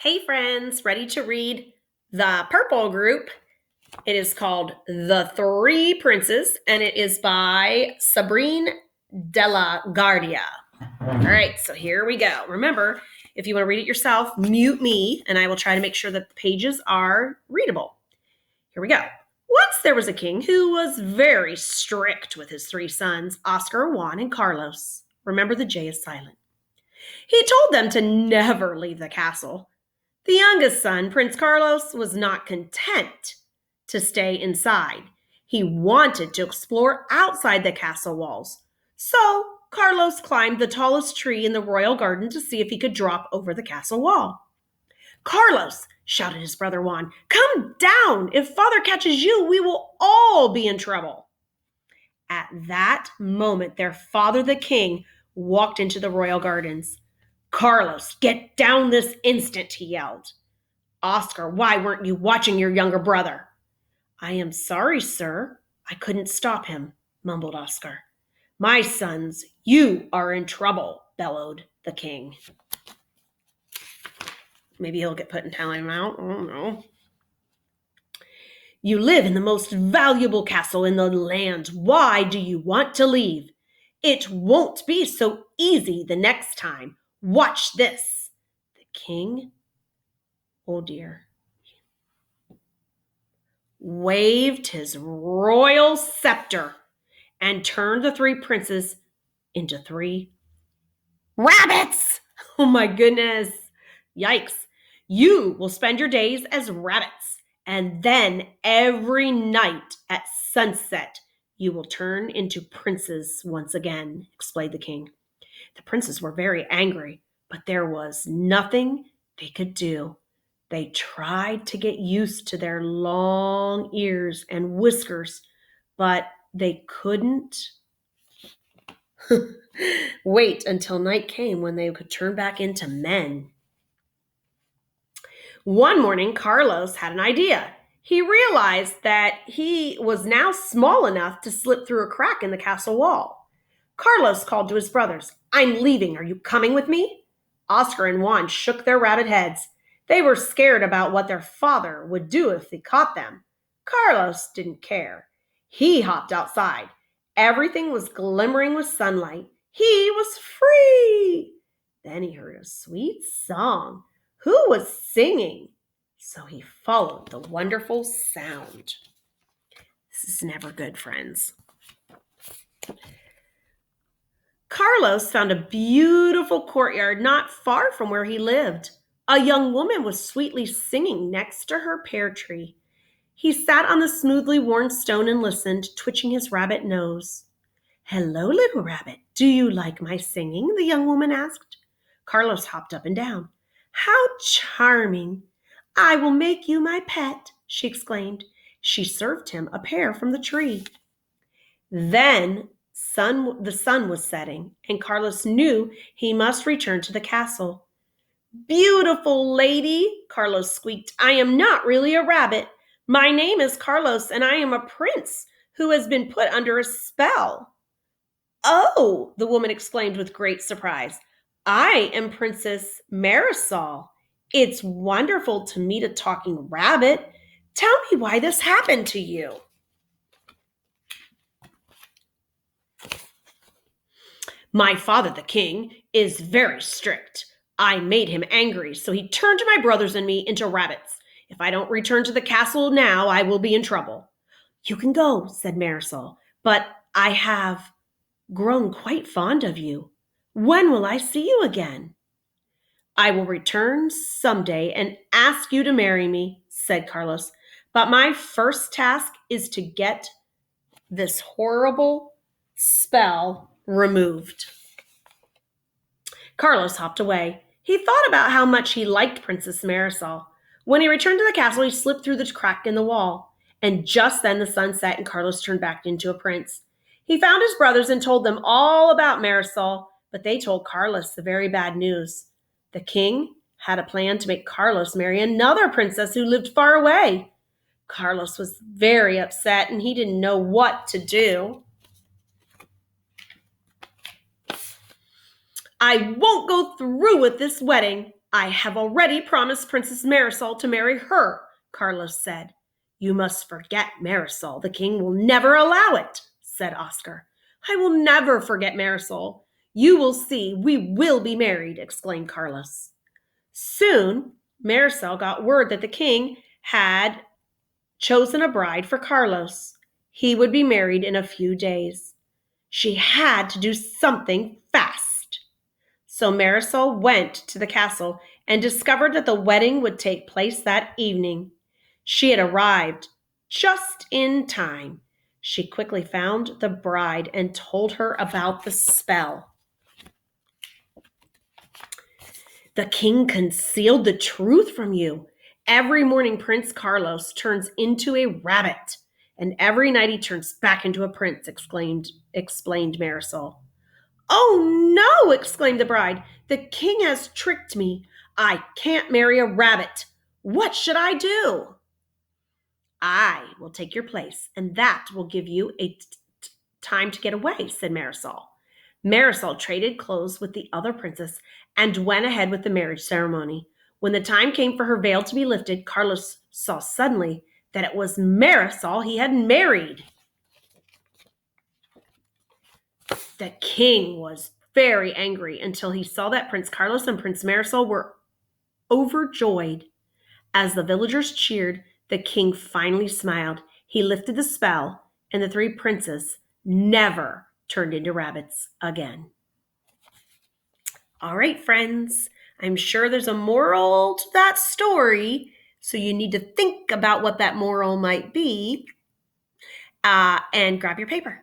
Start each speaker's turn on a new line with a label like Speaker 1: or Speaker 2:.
Speaker 1: Hey friends, ready to read The Purple Group? It is called The Three Princes, and it is by Sabrine de la Guardia. All right, so here we go. Remember, if you want to read it yourself, mute me, and I will try to make sure that the pages are readable. Here we go. Once there was a king who was very strict with his three sons, Oscar, Juan, and Carlos. Remember, the J is silent. He told them to never leave the castle. The youngest son, Prince Carlos, was not content to stay inside. He wanted to explore outside the castle walls. So Carlos climbed the tallest tree in the royal garden to see if he could drop over the castle wall. "Carlos," shouted his brother Juan, "come down! If father catches you, we will all be in trouble." At that moment, their father, the king, walked into the royal gardens. "Carlos, get down this instant," he yelled. "Oscar, why weren't you watching your younger brother?" "I am sorry, sir. I couldn't stop him," mumbled Oscar. "My sons, you are in trouble," bellowed the king. Maybe he'll get put in timeout. I don't know. "You live in the most valuable castle in the land. Why do you want to leave? It won't be so easy the next time. Watch this." The king, oh dear, waved his royal scepter and turned the three princes into three rabbits. Oh my goodness. Yikes. "You will spend your days as rabbits, and then every night at sunset, you will turn into princes once again," explained the king. The princes were very angry, but there was nothing they could do. They tried to get used to their long ears and whiskers, but they couldn't wait until night came when they could turn back into men. One morning, Carlos had an idea. He realized that he was now small enough to slip through a crack in the castle wall. Carlos called to his brothers, "I'm leaving. Are you coming with me?" Oscar and Juan shook their rabbit heads. They were scared about what their father would do if he caught them. Carlos didn't care. He hopped outside. Everything was glimmering with sunlight. He was free. Then he heard a sweet song. Who was singing? So he followed the wonderful sound. This is never good, friends. Carlos found a beautiful courtyard not far from where he lived. A young woman was sweetly singing next to her pear tree. He sat on the smoothly worn stone and listened, twitching his rabbit nose. "Hello, little rabbit. Do you like my singing?" the young woman asked. Carlos hopped up and down. "How charming! I will make you my pet," she exclaimed. She served him a pear from the tree. Then the sun was setting, and Carlos knew he must return to the castle. "Beautiful lady," Carlos squeaked, "I am not really a rabbit. My name is Carlos, and I am a prince who has been put under a spell." "Oh," the woman exclaimed with great surprise, "I am Princess Marisol. It's wonderful to meet a talking rabbit. Tell me why this happened to you." "My father, the king, is very strict. I made him angry, so he turned my brothers and me into rabbits. If I don't return to the castle now, I will be in trouble." "You can go," said Marisol, "but I have grown quite fond of you. When will I see you again?" "I will return someday and ask you to marry me," said Carlos. "But my first task is to get this horrible spell removed." Carlos hopped away. He thought about how much he liked Princess Marisol. When he returned to the castle, he slipped through the crack in the wall. And just then the sun set and Carlos turned back into a prince. He found his brothers and told them all about Marisol, but they told Carlos the very bad news. The king had a plan to make Carlos marry another princess who lived far away. Carlos was very upset and he didn't know what to do. "I won't go through with this wedding. I have already promised Princess Marisol to marry her, Carlos said. You must forget Marisol. The king will never allow it, said Oscar. I will never forget Marisol. You will see, we will be married, exclaimed Carlos. Soon, Marisol got word that the king had chosen a bride for Carlos. He would be married in a few days. She had to do something fast. So Marisol went to the castle and discovered that the wedding would take place that evening. She had arrived just in time. She quickly found the bride and told her about the spell. The king concealed the truth from you. Every morning, Prince Carlos turns into a rabbit, and every night he turns back into a prince, explained Marisol. Oh no, exclaimed the bride. The king has tricked me. I can't marry a rabbit. What should I do? I will take your place, and that will give you a time to get away, said Marisol. Marisol traded clothes with the other princess and went ahead with the marriage ceremony. When the time came for her veil to be lifted, Carlos saw suddenly that it was Marisol he had married. The king was very angry until he saw that Prince Carlos and Prince Marisol were overjoyed. As the villagers cheered, the king finally smiled. He lifted the spell, and the three princes never turned into rabbits again. All right, friends, I'm sure there's a moral to that story, so you need to think about what that moral might be, and grab your paper.